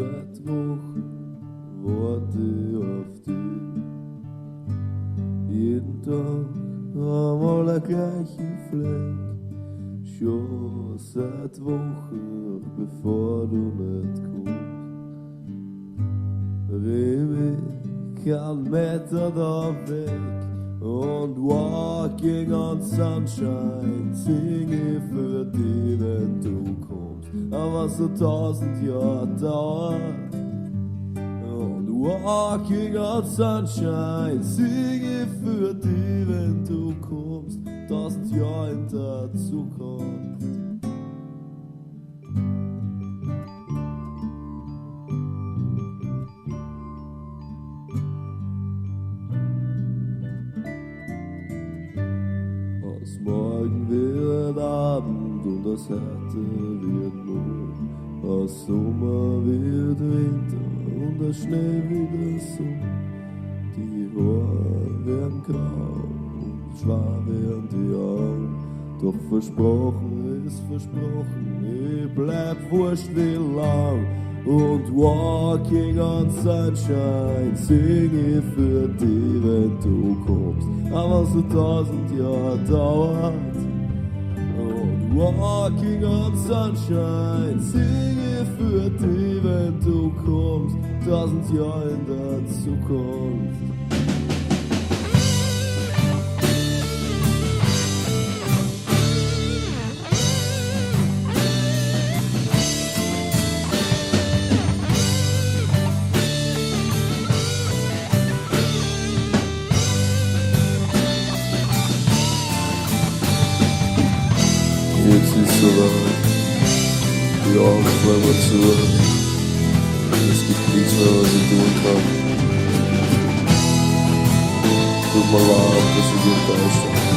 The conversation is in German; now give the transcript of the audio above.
seit Wochen warte ich auf dich. Jeden Tag einmal der gleiche Fleck. Schon seit Wochen, bevor du nicht kommst. Ewig kein Meter da weg. Und walking on sunshine sing ich für dich, wenn du kommst. Aber so 1000 Jahre dauert. Und walking on sunshine sing ich für dich, wenn du kommst. 1000 Jahre in der Zukunft. Morgen wird Abend und das Härte wird Mond. Aus Sommer wird Winter und der Schnee wieder Sommer. Die Haare werden grau und schwer werden die Augen. Doch versprochen ist versprochen, ich bleib wurscht wie lang. Und walking on sunshine sing ich für dich, wenn du kommst. Aber so 1000 Jahre dauert. Und walking on sunshine sing ich für dich, wenn du kommst. 1000 Jahre in der Zukunft. Jetzt ist soweit, die Augen fallen mir zu. Es gibt nichts mehr, was ich tun kann. Tut mir leid, dass ich enttäuscht habe.